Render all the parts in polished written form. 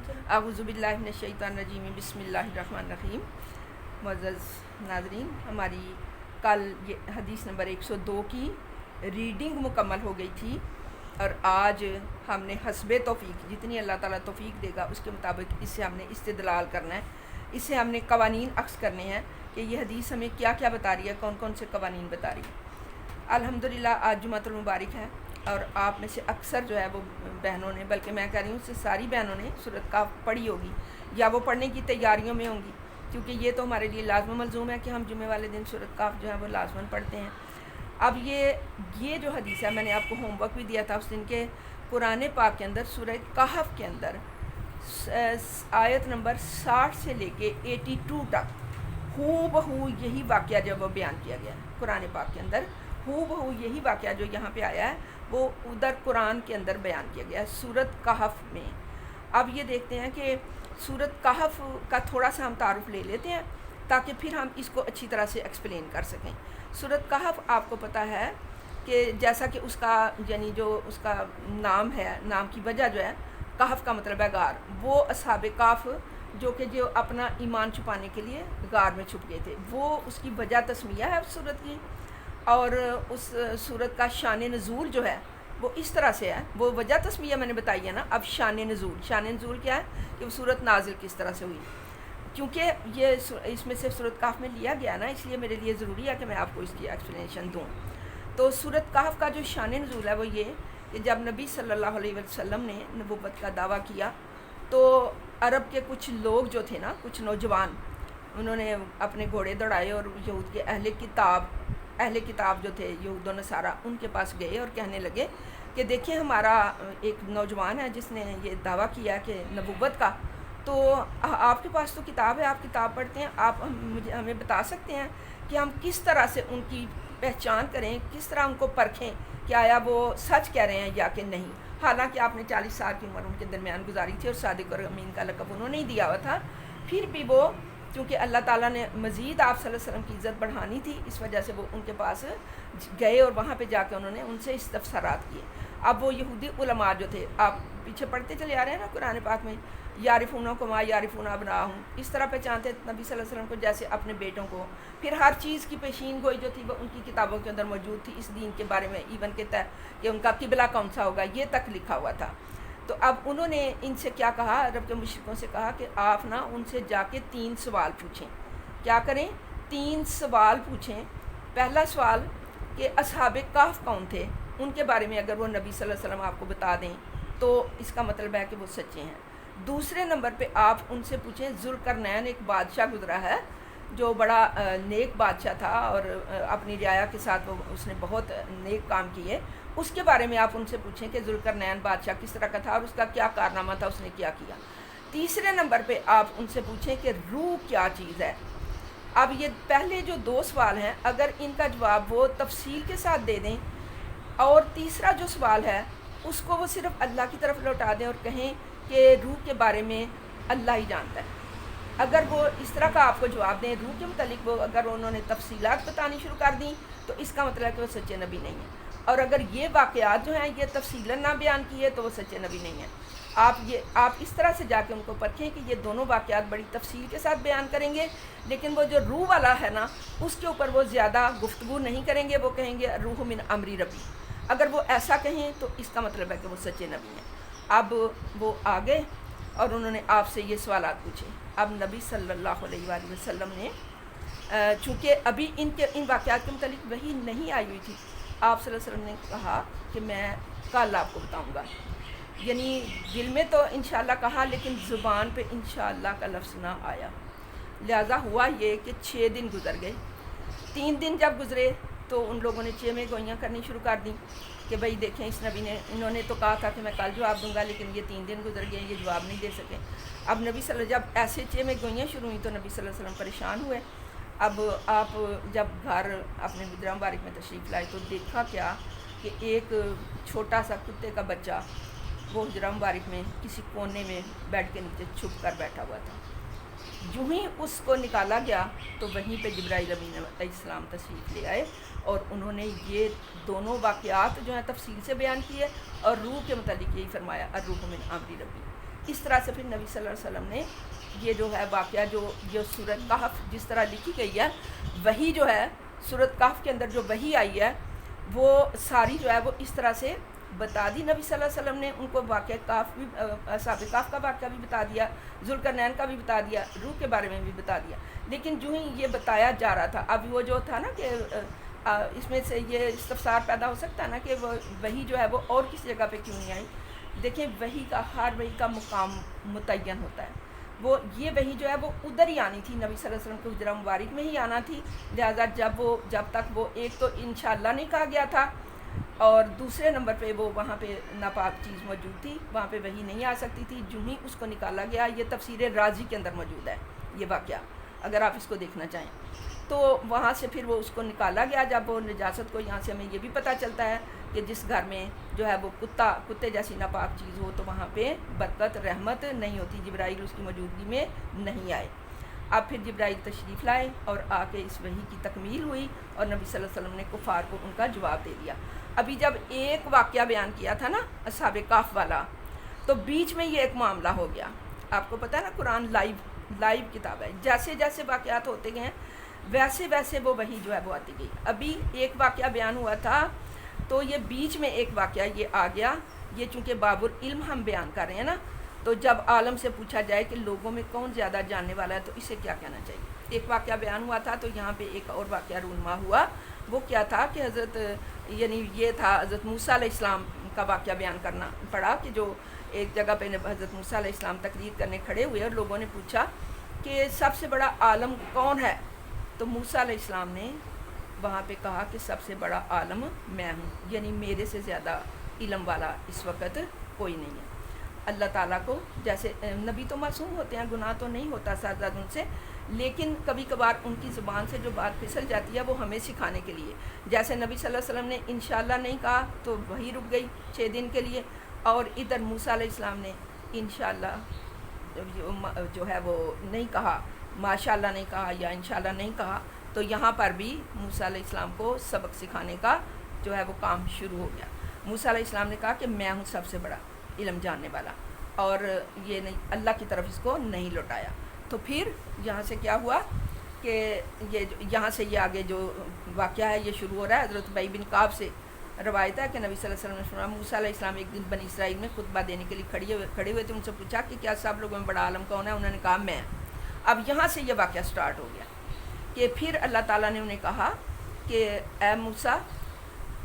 اعوذ باللہ من الشیطان الرجیم بسم اللہ الرحمن الرحیم۔ معزز ناظرین، ہماری کل یہ حدیث نمبر 102 کی ریڈنگ مکمل ہو گئی تھی، اور آج ہم نے حسب توفیق جتنی اللہ تعالیٰ توفیق دے گا اس کے مطابق اس سے ہم نے استدلال کرنا ہے، اس سے ہم نے قوانین عکس کرنے ہیں کہ یہ حدیث ہمیں کیا کیا بتا رہی ہے، کون کون سے قوانین بتا رہی ہے۔ الحمدللہ آج جمعۃ المبارک ہے، اور آپ میں سے اکثر جو ہے وہ بہنوں نے، بلکہ میں کہہ رہی ہوں سے ساری بہنوں نے سورۃ کہف پڑھی ہوگی یا وہ پڑھنے کی تیاریوں میں ہوں گی، کیونکہ یہ تو ہمارے لیے لازم ملزوم ہے کہ ہم جمعے والے دن سورۃ کہف جو ہے وہ لازماً پڑھتے ہیں۔ اب یہ جو حدیث ہے، میں نے آپ کو ہوم ورک بھی دیا تھا اس دن کے، قرآن پاک کے اندر سورہ کہف کے اندر آیت نمبر 60 سے لے کے 82 تک ہو بہو یہی واقعہ جب وہ بیان کیا گیا ہے قرآن پاک کے اندر، ہو بہو یہی واقعہ جو یہاں پہ آیا ہے وہ ادھر قرآن کے اندر بیان کیا گیا ہے سورۃ کہف میں۔ اب یہ دیکھتے ہیں کہ سورۃ کہف کا تھوڑا سا ہم تعارف لے لیتے ہیں تاکہ پھر ہم اس کو اچھی طرح سے ایکسپلین کر سکیں۔ سورۃ کہف آپ کو پتہ ہے کہ جیسا کہ اس کا یعنی جو اس کا نام ہے، نام کی وجہ جو ہے، کہف کا مطلب ہے غار، وہ اصحاب کہف جو اپنا ایمان چھپانے کے لیے غار میں چھپ گئے تھے، وہ اس کی وجہ تسمیہ ہے اس سورت کی۔ اور اس سورت کا شان نزول جو ہے وہ اس طرح سے ہے، وہ وجہ تسمیہ میں نے بتائی ہے نا۔ اب شان نزول کیا ہے کہ وہ سورت نازل کس طرح سے ہوئی، کیونکہ یہ اس میں سے سورۃ کہف میں لیا گیا نا، اس لیے میرے لیے ضروری ہے کہ میں آپ کو اس کی ایکسپلینیشن دوں۔ تو سورۃ کہف کا جو شان نزول ہے وہ یہ کہ جب نبی صلی اللہ علیہ وسلم نے نبوت کا دعویٰ کیا تو عرب کے کچھ لوگ جو تھے نا، کچھ نوجوان، انہوں نے اپنے گھوڑے دوڑائے اور یہود کے اہل کتاب جو تھے یہود و نصارہ، ان کے پاس گئے اور کہنے لگے کہ دیکھیں ہمارا ایک نوجوان ہے جس نے یہ دعویٰ کیا کہ نبوت کا، تو آپ کے پاس تو کتاب ہے، آپ کتاب پڑھتے ہیں، آپ ہمیں بتا سکتے ہیں کہ ہم کس طرح سے ان کی پہچان کریں، کس طرح ان کو پرکھیں کہ آیا وہ سچ کہہ رہے ہیں یا کہ نہیں۔ حالانکہ آپ نے 40 سال کی عمر ان کے درمیان گزاری تھی اور صادق اور امین کا لقب انہوں نے ہی دیا ہوا تھا، پھر بھی وہ کیونکہ اللہ تعالیٰ نے مزید آپ صلی اللہ علیہ وسلم کی عزت بڑھانی تھی، اس وجہ سے وہ ان کے پاس گئے اور وہاں پہ جا کے انہوں نے ان سے استفسارات کیے۔ اب وہ یہودی علماء جو تھے، آپ پیچھے پڑھتے چلے آ رہے ہیں نا قرآن پاک میں، یعرفون کما یعرفون ابناءہم، اس طرح پہچانتے نبی صلی اللہ علیہ وسلم کو جیسے اپنے بیٹوں کو۔ پھر ہر چیز کی پیشین گوئی جو تھی وہ ان کی کتابوں کے اندر موجود تھی، اس دین کے بارے میں، ایون کہ ان کا قبلہ کون سا ہوگا یہ تک لکھا ہوا تھا۔ تو اب انہوں نے ان سے کیا کہا، عرب کے مشرکوں سے کہا کہ آپ نا ان سے جا کے 3 سوال پوچھیں۔ کیا کریں؟ 3 سوال پوچھیں۔ پہلا سوال کہ اصحاب کہف کون تھے، ان کے بارے میں اگر وہ نبی صلی اللہ علیہ وسلم آپ کو بتا دیں تو اس کا مطلب ہے کہ وہ سچے ہیں۔ دوسرے نمبر پہ آپ ان سے پوچھیں، ذوالقرنین ایک بادشاہ گزرا ہے جو بڑا نیک بادشاہ تھا اور اپنی رعایا کے ساتھ اس نے بہت نیک کام کیے، اس کے بارے میں آپ ان سے پوچھیں کہ ذوالقرنین بادشاہ کس طرح کا تھا اور اس کا کیا کارنامہ تھا، اس نے کیا کیا۔ تیسرے نمبر پہ آپ ان سے پوچھیں کہ روح کیا چیز ہے۔ اب یہ پہلے جو 2 سوال ہیں اگر ان کا جواب وہ تفصیل کے ساتھ دے دیں، اور تیسرا جو سوال ہے اس کو وہ صرف اللہ کی طرف لوٹا دیں اور کہیں کہ روح کے بارے میں اللہ ہی جانتا ہے، اگر وہ اس طرح کا آپ کو جواب دیں روح کے متعلق، وہ اگر انہوں نے تفصیلات بتانی شروع کر دیں تو اس کا مطلب ہے کہ وہ سچے نبی نہیں ہیں، اور اگر یہ واقعات جو ہیں یہ تفصیلاً نہ بیان کیے تو وہ سچے نبی نہیں ہیں۔ آپ اس طرح سے جا کے ان کو پرکھیں کہ یہ دونوں واقعات بڑی تفصیل کے ساتھ بیان کریں گے، لیکن وہ جو روح والا ہے نا اس کے اوپر وہ زیادہ گفتگو نہیں کریں گے، وہ کہیں گے روح من امری ربی۔ اگر وہ ایسا کہیں تو اس کا مطلب ہے کہ وہ سچے نبی ہیں۔ اب وہ آگے اور انہوں نے آپ سے یہ سوالات پوچھے۔ اب نبی صلی اللہ علیہ وآلہ وسلم نے چونکہ ابھی ان واقعات کے متعلق وحی نہیں آئی ہوئی تھی، آپ صلی اللہ علیہ وسلم نے کہا کہ میں کل آپ کو بتاؤں گا، یعنی دل میں تو انشاءاللہ کہا لیکن زبان پہ انشاءاللہ کا لفظ نہ آیا، لہٰذا ہوا یہ کہ 6 دن گزر گئے۔ 3 دن جب گزرے تو ان لوگوں نے چہ میں گوئیاں کرنی شروع کر دیں کہ بھئی دیکھیں اس نبی نے، انہوں نے تو کہا تھا کہ میں کل جواب دوں گا، لیکن یہ 3 دن گزر گئے، یہ جواب نہیں دے سکے۔ اب نبی صلی اللہ علیہ وسلم جب ایسے چہ میں گوئیاں شروع ہوئیں تو نبی صلی اللہ علیہ وسلم پریشان ہوئے۔ اب آپ جب گھر اپنے حجرہ مبارک میں تشریف لائے تو دیکھا کیا کہ ایک چھوٹا سا کتے کا بچہ وہ حجرہ مبارک میں کسی کونے میں بیڈ کے نیچے چھپ کر بیٹھا ہوا تھا۔ جو ہی اس کو نکالا گیا تو وہیں پہ جبرائیل امین علیہ السلام تشریف لے آئے اور انہوں نے یہ دونوں واقعات جو ہیں تفصیل سے بیان کیے اور روح کے متعلق یہی فرمایا الروح من امر ربی، اس طرح سے پھر نبی صلی اللہ علیہ وسلم نے یہ جو ہے واقعہ جو سورۃ کہف جس طرح لکھی گئی ہے، وہی جو ہے سورۃ کہف کے اندر جو وہی آئی ہے وہ ساری جو ہے وہ اس طرح سے بتا دی نبی صلی اللہ علیہ وسلم نے. ان کو واقعہ کہف بھی، اصحاب کہف کا واقعہ بھی بتا دیا، ذوالقرنین کا بھی بتا دیا، روح کے بارے میں بھی بتا دیا. لیکن جو ہی یہ بتایا جا رہا تھا، اب وہ جو تھا نا کہ اس میں سے یہ استفسار پیدا ہو سکتا ہے نا کہ وہ وہی جو ہے وہ اور کس جگہ پہ کیوں نہیں آئی. دیکھیں وہی کا، ہر وہی کا مقام متعین ہوتا ہے. وہ یہ وہی جو ہے وہ ادھر ہی آنی تھی، نبی صلی اللہ علیہ وسلم کے حجرہ مبارک میں ہی آنا تھی. لہٰذا جب تک وہ ایک تو انشاءاللہ نہیں کہا گیا تھا، اور دوسرے نمبر پہ وہ وہاں پہ ناپاک چیز موجود تھی، وہاں پہ وہی نہیں آ سکتی تھی. جو ہی اس کو نکالا گیا، یہ تفسیر رازی کے اندر موجود ہے یہ واقعہ، اگر آپ اس کو دیکھنا چاہیں تو وہاں سے پھر وہ اس کو نکالا گیا. جب وہ نجاست کو، یہاں سے ہمیں یہ بھی پتہ چلتا ہے کہ جس گھر میں جو ہے وہ کتے جیسی ناپاک چیز ہو تو وہاں پہ برکت رحمت نہیں ہوتی. جبرائیل اس کی موجودگی میں نہیں آئے. اب پھر جبرائیل تشریف لائے اور آ کے اس وحی کی تکمیل ہوئی، اور نبی صلی اللہ علیہ وسلم نے کفار کو ان کا جواب دے دیا. ابھی جب ایک واقعہ بیان کیا تھا نا اصحاب کہف والا، تو بیچ میں یہ ایک معاملہ ہو گیا. آپ کو پتہ ہے نا قرآن لائیو کتاب ہے، جیسے جیسے واقعات ہوتے گئے ہیں ویسے ویسے وہ وحی جو ہے وہ آتی گئی. ابھی ایک واقعہ بیان ہوا تھا تو یہ بیچ میں ایک واقعہ یہ آ گیا. یہ چونکہ باب العلم ہم بیان کر رہے ہیں نا، تو جب عالم سے پوچھا جائے کہ لوگوں میں کون زیادہ جاننے والا ہے تو اسے کیا کہنا چاہیے. ایک واقعہ بیان ہوا تھا، تو یہاں پہ ایک اور واقعہ رونما ہوا. وہ کیا تھا کہ یہ تھا حضرت موسیٰ علیہ السلام کا واقعہ بیان کرنا پڑا، کہ جو ایک جگہ پہ حضرت موسیٰ علیہ السلام تقریر کرنے کھڑے ہوئے اور لوگوں نے پوچھا کہ سب سے بڑا عالم کون ہے. تو موسیٰ علیہ السلام نے وہاں پہ کہا کہ سب سے بڑا عالم میں ہوں، یعنی میرے سے زیادہ علم والا اس وقت کوئی نہیں ہے. اللہ تعالیٰ کو، جیسے نبی تو معصوم ہوتے ہیں، گناہ تو نہیں ہوتا سرزد ان سے، لیکن کبھی کبھار ان کی زبان سے جو بات پھسل جاتی ہے وہ ہمیں سکھانے کے لیے. جیسے نبی صلی اللہ علیہ وسلم نے انشاءاللہ نہیں کہا تو وہی رک گئی 6 دن کے لیے، اور ادھر موسیٰ علیہ السلام نے انشاءاللہ جو ہے وہ نہیں کہا، ماشاءاللہ نہیں کہا یا انشاءاللہ نہیں کہا. تو یہاں پر بھی موسیٰ علیہ السلام کو سبق سکھانے کا جو ہے وہ کام شروع ہو گیا. موسیٰ علیہ السلام نے کہا کہ میں ہوں سب سے بڑا علم جاننے والا، اور یہ نہیں، اللہ کی طرف اس کو نہیں لوٹایا. تو پھر یہاں سے کیا ہوا کہ یہاں سے یہ آگے جو واقعہ ہے یہ شروع ہو رہا ہے. حضرت ابی بن کعب سے روایت ہے کہ نبی صلی اللہ علیہ وسلم نے فرمایا، موسیٰ علیہ السلام ایک دن بنی اسرائیل میں خطبہ دینے کے لیے کھڑے ہوئے تھے. ان سے پوچھا کہ کیا سب لوگوں میں بڑا عالم کون ہے؟ انہوں نے کہا میں. اب یہاں سے یہ واقعہ سٹارٹ ہو گیا کہ پھر اللہ تعالیٰ نے انہیں کہا کہ اے موسیٰ،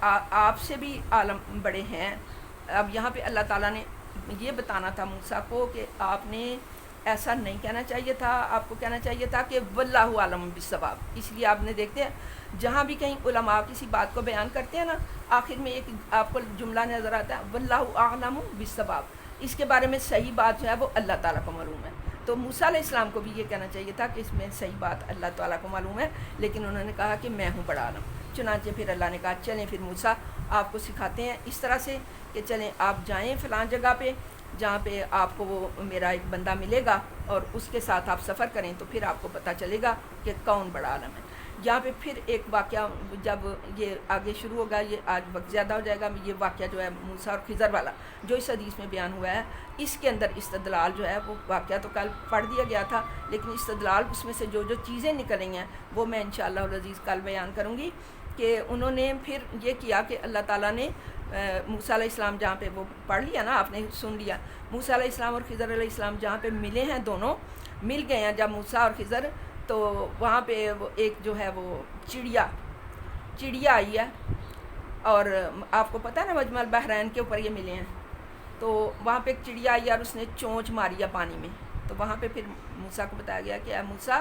آپ سے بھی عالم بڑے ہیں. اب یہاں پہ اللہ تعالیٰ نے یہ بتانا تھا موسیٰ کو کہ آپ نے ایسا نہیں کہنا چاہیے تھا، آپ کو کہنا چاہیے تھا کہ واللہ عالم بالصواب. اس لیے آپ نے دیکھتے ہیں جہاں بھی کہیں علماء کسی بات کو بیان کرتے ہیں نا، آخر میں ایک آپ کو جملہ نظر آتا ہے واللہ اعلم بالصواب. اس کے بارے میں صحیح بات جو ہے وہ اللہ تعالیٰ کو معلوم ہے. تو موسیٰ علیہ السلام کو بھی یہ کہنا چاہیے تھا کہ اس میں صحیح بات اللہ تعالیٰ کو معلوم ہے، لیکن انہوں نے کہا کہ میں ہوں بڑا عالم. چنانچہ پھر اللہ نے کہا چلیں پھر موسیٰ آپ کو سکھاتے ہیں اس طرح سے کہ چلیں آپ جائیں فلاں جگہ پہ جہاں پہ آپ کو وہ میرا ایک بندہ ملے گا، اور اس کے ساتھ آپ سفر کریں تو پھر آپ کو پتہ چلے گا کہ کون بڑا عالم ہے. یہاں پہ پھر ایک واقعہ جب یہ آگے شروع ہوگا، یہ آج وقت زیادہ ہو جائے گا، یہ واقعہ جو ہے موسیٰ اور خضر والا جو اس حدیث میں بیان ہوا ہے، اس کے اندر استدلال جو ہے وہ واقعہ تو کل پڑھ دیا گیا تھا، لیکن استدلال اس میں سے جو چیزیں نکلیں ہیں وہ میں انشاءاللہ العزیز کل بیان کروں گی. کہ انہوں نے پھر یہ کیا کہ اللہ تعالیٰ نے موسیٰ علیہ السلام جہاں پہ وہ پڑھ لیا نا، آپ نے سن لیا، موسیٰ علیہ السلام اور خضر علیہ السلام جہاں پہ ملے ہیں، دونوں مل گئے ہیں جب موسیٰ اور خضر، تو وہاں پہ وہ ایک جو ہے وہ چڑیا آئی ہے، اور آپ کو پتہ ہے نا مجمع البحرین کے اوپر یہ ملے ہیں. تو وہاں پہ ایک چڑیا آئی اور اس نے چونچ ماری ہے پانی میں. تو وہاں پہ پھر موسیٰ کو بتایا گیا کہ اے موسیٰ،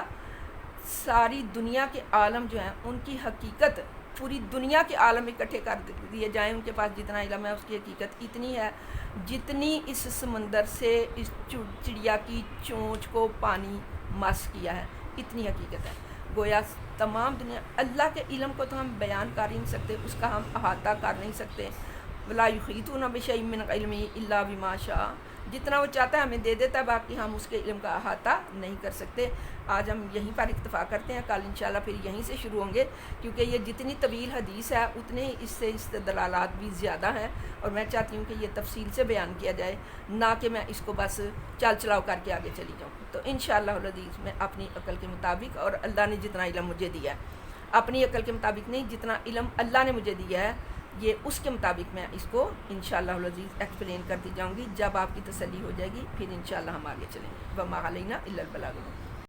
ساری دنیا کے عالم جو ہیں ان کی حقیقت، پوری دنیا کے عالم اکٹھے کر دیے جائیں، ان کے پاس جتنا علم ہے اس کی حقیقت اتنی ہے جتنی اس سمندر سے اس چڑیا کی چونچ کو پانی مس کیا ہے، اتنی حقیقت ہے. گویا تمام دنیا، اللہ کے علم کو تو ہم بیان کر ہی نہیں سکتے، اس کا ہم احاطہ کر نہیں سکتے. ولا یحیطون بشیء من علمہ الا بما شاء. جتنا وہ چاہتا ہے ہمیں دے دیتا ہے، باقی ہم اس کے علم کا احاطہ نہیں کر سکتے۔ آج ہم یہیں پر اکتفا کرتے ہیں، کل انشاءاللہ پھر یہیں سے شروع ہوں گے، کیونکہ یہ جتنی طویل حدیث ہے اتنے اس سے استدلالات بھی زیادہ ہیں، اور میں چاہتی ہوں کہ یہ تفصیل سے بیان کیا جائے، نہ کہ میں اس کو بس چال چلاؤ کر کے آگے چلی جاؤں۔ تو انشاءاللہ العزیز میں اپنی عقل کے مطابق، اور اللہ نے جتنا علم مجھے دیا ہے، اپنی عقل کے مطابق نہیں، جتنا علم اللہ نے مجھے دیا ہے یہ اس کے مطابق میں اس کو انشاءاللہ العزیز ایکسپلین کرتی جاؤں گی۔ جب آپ کی تسلی ہو جائے گی پھر انشاءاللہ ہم آگے چلیں گے۔ وما علینا الا البلاغ۔